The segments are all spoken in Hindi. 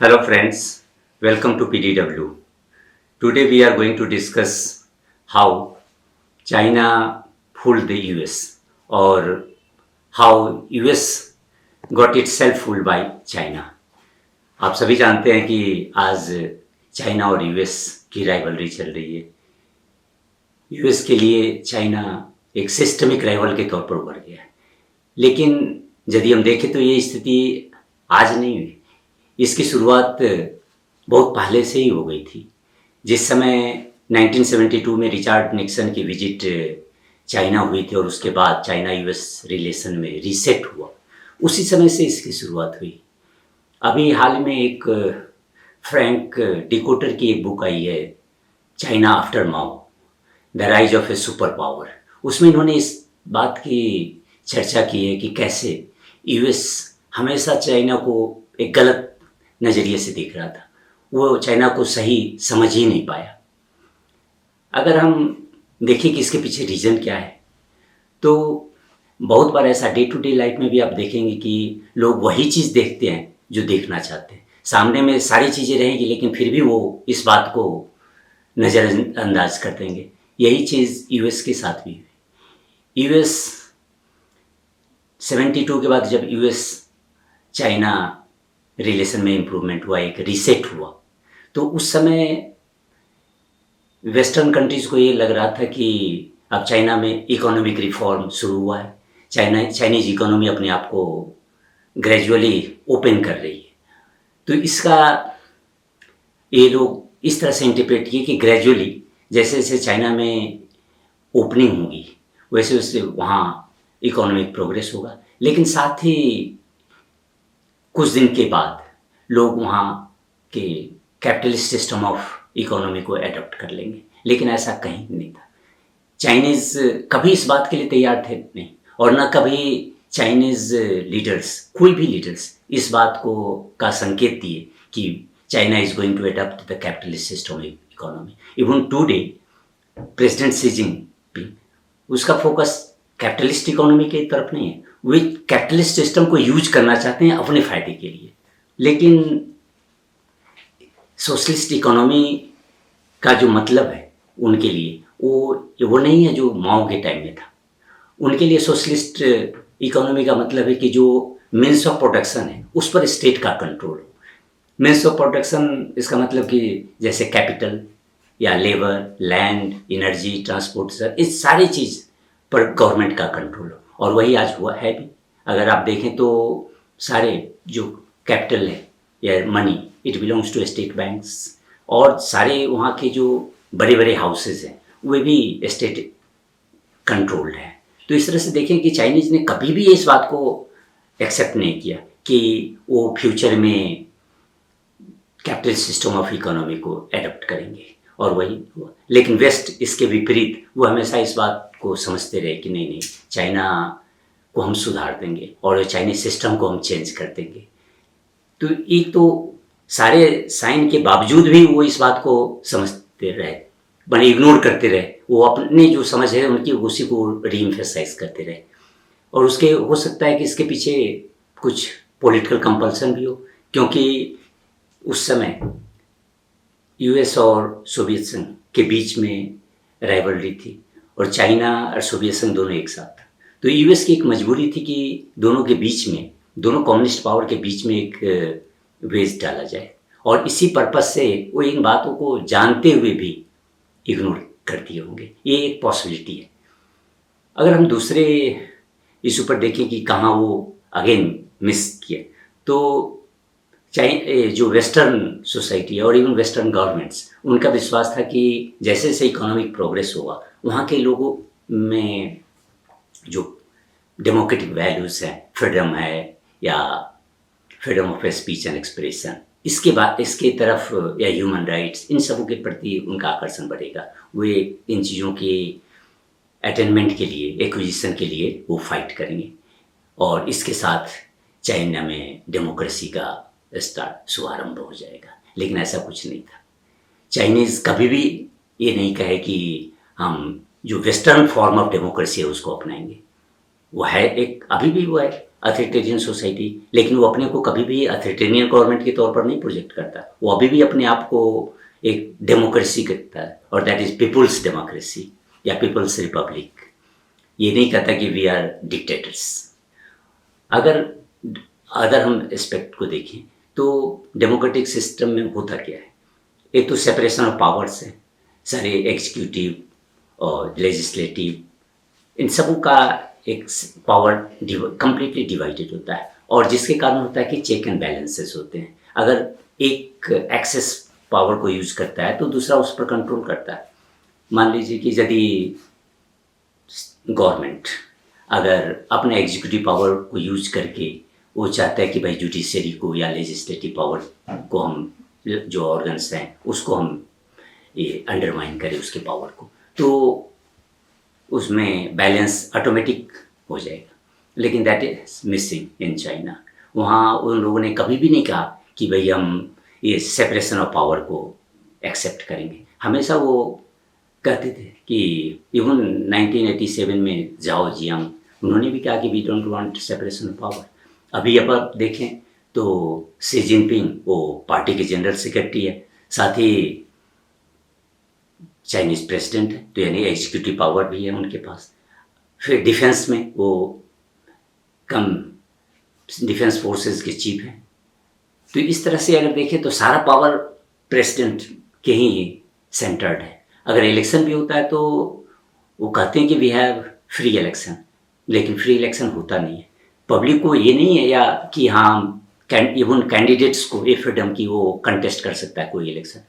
Hello friends, welcome to PDW. Today we are going to discuss how China fooled the US or how US got itself fooled by China. आप सभी जानते हैं कि आज चाइना और यूएस की राइवलरी चल रही है। यूएस के लिए चाइना एक सिस्टमिक राइवल के तौर पर उभर गया है, लेकिन यदि हम देखें तो ये स्थिति आज नहीं हुई। इसकी शुरुआत बहुत पहले से ही हो गई थी। जिस समय 1972 में रिचर्ड निक्सन की विजिट चाइना हुई थी और उसके बाद चाइना यूएस रिलेशन में रीसेट हुआ, उसी समय से इसकी शुरुआत हुई। अभी हाल में एक फ्रैंक डिकोटर की एक बुक आई है, China after Mao, the rise of A super power. उसमें इन्होंने इस बात की चर्चा की है कि कैसे यूएस हमेशा चाइना को एक गलत नज़रिए से देख रहा था, वो चाइना को सही समझ ही नहीं पाया। अगर हम देखें कि इसके पीछे रीज़न क्या है, तो बहुत बार ऐसा डे टू डे लाइफ में भी आप देखेंगे कि लोग वही चीज़ देखते हैं जो देखना चाहते हैं। सामने में सारी चीज़ें रहेंगी, लेकिन फिर भी वो इस बात को नज़रअंदाज कर देंगे। यही चीज़ यूएस के साथ भी हुई। यूएस 72 के बाद जब यूएस चाइना रिलेशन में इम्प्रूवमेंट हुआ, एक रीसेट हुआ, तो उस समय वेस्टर्न कंट्रीज़ को ये लग रहा था कि अब चाइना में इकोनॉमिक रिफॉर्म शुरू हुआ है, चाइनीज़ इकोनॉमी अपने आप को ग्रेजुअली ओपन कर रही है। तो इसका ये लोग इस तरह से इंटरप्रेट किए कि ग्रेजुअली जैसे जैसे चाइना में ओपनिंग होगी वैसे वैसे वहाँ इकोनॉमिक प्रोग्रेस होगा, लेकिन साथ ही कुछ दिन के बाद लोग वहाँ के कैपिटलिस्ट सिस्टम ऑफ इकोनॉमी को एडॉप्ट कर लेंगे। लेकिन ऐसा कहीं नहीं था। चाइनीज़ कभी इस बात के लिए तैयार थे नहीं, और न कभी चाइनीज़ लीडर्स, कोई भी लीडर्स इस बात को का संकेत दिए कि China is going to adopt the capitalist system of economy. Even today president Xi Jinping, उसका फोकस कैपिटलिस्ट इकोनॉमी की तरफ नहीं है, वे कैपिटलिस्ट सिस्टम को यूज करना चाहते हैं अपने फ़ायदे के लिए। लेकिन सोशलिस्ट इकोनॉमी का जो मतलब है उनके लिए वो नहीं है जो माओ के टाइम में था। उनके लिए सोशलिस्ट इकोनॉमी का मतलब है कि जो मीन्स ऑफ प्रोडक्शन है उस पर स्टेट का कंट्रोल हो। मीन्स ऑफ प्रोडक्शन इसका मतलब कि जैसे कैपिटल या लेबर, लैंड, एनर्जी, ट्रांसपोर्ट, इस सारी चीज़ पर गवर्नमेंट का कंट्रोल हो, और वही आज हुआ है भी। अगर आप देखें तो सारे जो कैपिटल है या money, it belongs to state banks, और सारे वहाँ के जो बड़े बड़े हाउसेज हैं वे भी स्टेट कंट्रोल्ड हैं। तो इस तरह से देखें कि चाइनीज़ ने कभी भी इस बात को एक्सेप्ट नहीं किया कि वो फ्यूचर में कैपिटल सिस्टम ऑफ इकोनॉमी को एडॉप्ट करेंगे, और वही हुआ। लेकिन वेस्ट इसके विपरीत, वो हमेशा इस बात को समझते रहे कि नहीं, चाइना को हम सुधार देंगे और चाइनीज सिस्टम को हम चेंज कर देंगे। तो एक तो सारे साइन के बावजूद भी वो इस बात को समझते रहे, बने इग्नोर करते रहे। वो अपने जो समझ है उनकी उसी को रीइम्फेसाइज करते रहे, और उसके हो सकता है कि इसके पीछे कुछ पॉलिटिकल कंपल्सन भी हो, क्योंकि उस समय यूएस और सोवियत संघ के बीच में राइवलरी थी, और चाइना और सोवियत संघ दोनों एक साथ था। तो यूएस की एक मजबूरी थी कि दोनों के बीच में, दोनों कम्युनिस्ट पावर के बीच में एक वेज डाला जाए, और इसी पर्पज से वो इन बातों को जानते हुए भी इग्नोर कर दिए होंगे। ये एक पॉसिबिलिटी है। अगर हम दूसरे इशू पर देखें कि कहाँ वो अगेन मिस किए, तो जो वेस्टर्न सोसाइटी और इवन वेस्टर्न गवर्नमेंट्स, उनका विश्वास था कि जैसे जैसे इकोनॉमिक प्रोग्रेस होगा वहाँ के लोगों में जो डेमोक्रेटिक वैल्यूज़ हैं, फ्रीडम है या freedom of speech and expression, इसके तरफ या ह्यूमन राइट्स, इन सबों के प्रति उनका आकर्षण बढ़ेगा। वे इन चीज़ों के अटेनमेंट के लिए, एक्विजिशन के लिए वो फाइट करेंगे, और इसके साथ चाइना में डेमोक्रेसी का शुभारंभ हो जाएगा। लेकिन ऐसा कुछ नहीं था। चाइनीज़ कभी भी ये नहीं कहे कि हम जो वेस्टर्न फॉर्म ऑफ डेमोक्रेसी है उसको अपनाएंगे। वो है एक, अभी भी वो है अथॉरिटेरियन सोसाइटी, लेकिन वो अपने को कभी भी अथॉरिटेरियन गवर्नमेंट के तौर पर नहीं प्रोजेक्ट करता। वो अभी भी अपने आप को एक डेमोक्रेसी कहता है, और दैट इज पीपुल्स डेमोक्रेसी या पीपल्स रिपब्लिक। ये नहीं कहता कि वी आर डिक्टेटर्स। अगर अगर हम एस्पेक्ट को देखें तो डेमोक्रेटिक सिस्टम में होता क्या है, एक तो सेपरेशन ऑफ पावर्स है, सारे एग्जीक्यूटिव और लेजिस्लेटिव, इन सबों का एक पावर कंप्लीटली डिवाइडेड होता है, और जिसके कारण होता है कि चेक एंड बैलेंसेस होते हैं। अगर एक एक्सेस पावर को यूज करता है तो दूसरा उस पर कंट्रोल करता है। मान लीजिए कि यदि गवर्नमेंट अगर अपने एग्जीक्यूटिव पावर को यूज करके वो चाहता है कि भाई जुडिशरी को या लेजिस्लेटिव पावर को, हम जो ऑर्गन्स हैं उसको हम ये अंडरमाइन करें उसके पावर को, तो उसमें बैलेंस ऑटोमेटिक हो जाएगा। लेकिन that is missing in China. वहाँ उन लोगों ने कभी भी नहीं कहा कि भाई हम ये सेपरेशन ऑफ पावर को एक्सेप्ट करेंगे। हमेशा वो कहते थे कि इवन 1987 में जाओ जियांग, उन्होंने भी कहा कि we don't want separation of power. अभी अब आप देखें तो शी जिनपिंग वो पार्टी के जनरल सेक्रेटरी है, साथ ही चाइनीज प्रेसिडेंट है, तो यानी एग्जीक्यूटिव पावर भी है उनके पास। फिर डिफेंस में वो कम डिफेंस फोर्सेस के चीफ हैं। तो इस तरह से अगर देखें तो सारा पावर प्रेसिडेंट के ही सेंटर्ड है। अगर इलेक्शन भी होता है तो वो कहते हैं कि वी हैव फ्री इलेक्शन, लेकिन फ्री इलेक्शन होता नहीं है। पब्लिक को ये नहीं है या कि हाँ इवन कैंडिडेट्स को ये फ्रीडम की वो कंटेस्ट कर सकता है कोई इलेक्शन,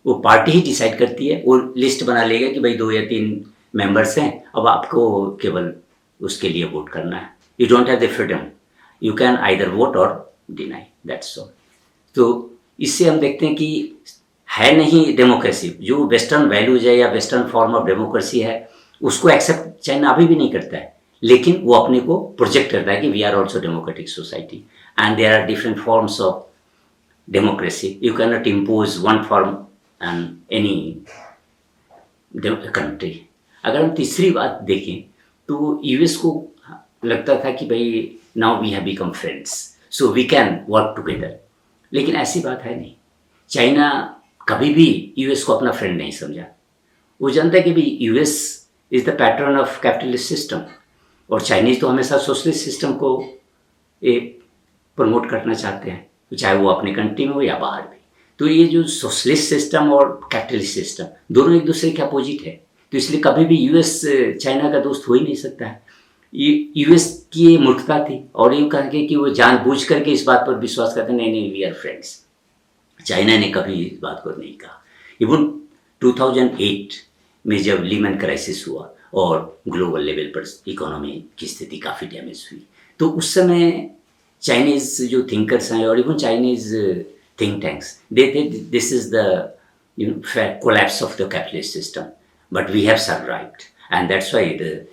वो पार्टी ही डिसाइड करती है। वो लिस्ट बना लेगा कि भाई 2 या 3 मेंबर्स हैं, अब आपको केवल उसके लिए वोट करना है। You don't have the freedom, you can either vote और डिनाई, दैट्स ऑल। तो इससे हम देखते हैं कि है नहीं डेमोक्रेसी, जो वेस्टर्न वैल्यूज है या वेस्टर्न फॉर्म ऑफ डेमोक्रेसी है उसको एक्सेप्ट चाइना अभी भी नहीं करता है, लेकिन वो अपने को प्रोजेक्ट करता है कि we are also democratic society and there are different forms of democracy. You can not impose one form and any country. अगर हम तीसरी बात देखें तो यूएस को लगता था कि भाई now we have become friends so we can work together, लेकिन ऐसी बात है नहीं। चाइना कभी भी यूएस को अपना फ्रेंड नहीं समझा। वो जानता है कि भाई US is the pattern of capitalist system, और चाइनीज तो हमेशा सोशलिस्ट सिस्टम को प्रमोट करना चाहते हैं, चाहे वो अपने कंट्री में हो या बाहर भी। तो ये जो सोशलिस्ट सिस्टम और कैपिटलिस्ट सिस्टम दोनों एक दूसरे के अपोजिट है, तो इसलिए कभी भी यूएस चाइना का दोस्त हो ही नहीं सकता है। यूएस की ये मूर्खता थी, और ये कहेंगे कि वो जानबूझ करके इस बात पर विश्वास करते नहीं नहीं वी आर फ्रेंड्स। चाइना ने कभी इस बात को नहीं कहा। इवन 2008 में जब लीमन क्राइसिस हुआ और ग्लोबल लेवल पर इकोनॉमी की स्थिति काफ़ी डैमेज हुई, तो उस समय चाइनीज जो थिंकर्स हैं और even Chinese think tanks they this is the collapse of the capitalist system, but we have survived and that's why the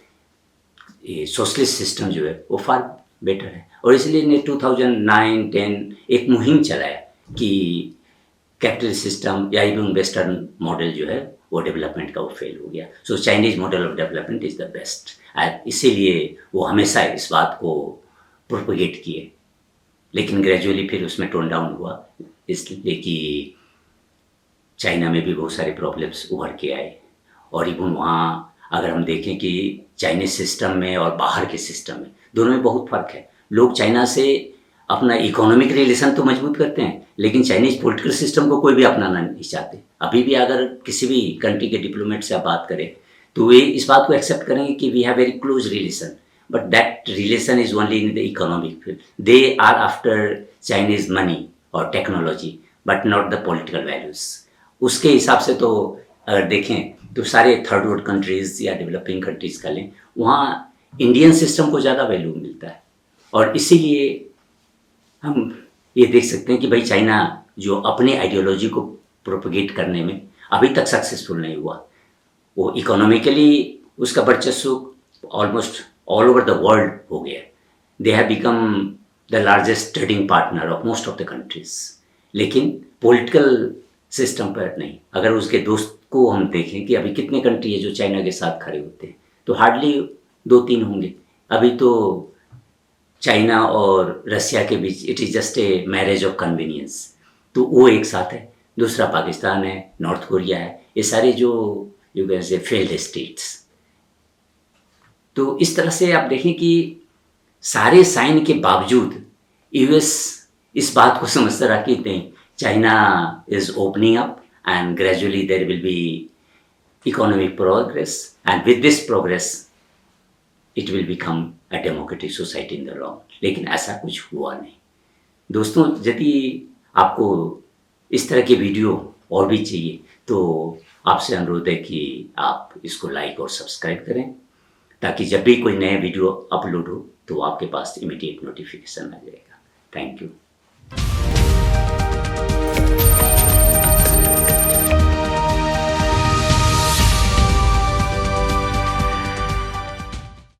socialist system जो है वो फार बेटर है। और इसलिए ने 2009-10 एक मुहिम चलाया कि कैपिटलिस्ट सिस्टम या इवन वेस्टर्न मॉडल जो है वो डेवलपमेंट का वो फेल हो गया, so Chinese model of development is the best. इसीलिए वो हमेशा इस बात को प्रोपोगेट किए, लेकिन ग्रेजुअली फिर उसमें टोन डाउन हुआ, इसलिए कि चाइना में भी बहुत सारे प्रॉब्लम्स उभर के आए। और इवन वहाँ अगर हम देखें कि चाइनीज सिस्टम में और बाहर के सिस्टम में दोनों में बहुत फ़र्क है। लोग चाइना से अपना इकोनॉमिक रिलेशन तो मजबूत करते हैं, लेकिन चाइनीज पॉलिटिकल सिस्टम को कोई भी अपनाना नहीं चाहते। अभी भी अगर किसी भी कंट्री के डिप्लोमेट से आप बात करें तो वे इस बात को एक्सेप्ट करेंगे कि we have very close relation, but that relation is only in the economic field. They are after Chinese money और technology but not the political values. उसके हिसाब से तो अगर देखें तो सारे थर्ड वर्ल्ड कंट्रीज़ या डेवलपिंग कंट्रीज़ का लें, वहाँ इंडियन सिस्टम को ज़्यादा वैल्यू मिलता है। और इसीलिए हम ये देख सकते हैं कि भाई चाइना जो अपने आइडियोलॉजी को प्रोपगेट करने में अभी तक सक्सेसफुल नहीं हुआ। वो इकोनॉमिकली उसका वर्चस्व almost all over the world हो गया। They have become the largest trading partner of most of the countries, लेकिन पॉलिटिकल सिस्टम पर नहीं। अगर उसके दोस्त को हम देखें कि अभी कितने कंट्री है जो चाइना के साथ खड़े होते हैं, तो हार्डली 2-3 होंगे। अभी तो चाइना और रसिया के बीच it is just a marriage of convenience, तो वो एक साथ है। दूसरा पाकिस्तान है, नॉर्थ कोरिया है, ये सारे जो you can say failed states. तो इस तरह से आप देखें कि सारे साइन के बावजूद यूएस इस बात को समझता रहा कि नहीं, China is opening up and gradually there will be economic progress, and with this progress it will become a democratic society in the long. लेकिन ऐसा कुछ हुआ नहीं। दोस्तों, यदि आपको इस तरह के वीडियो और भी चाहिए तो आपसे अनुरोध है कि आप इसको लाइक और सब्सक्राइब करें, ताकि जब भी कोई नया वीडियो अपलोड हो तो आपके पास इमीडिएट नोटिफिकेशन आ जाएगा। Thank you.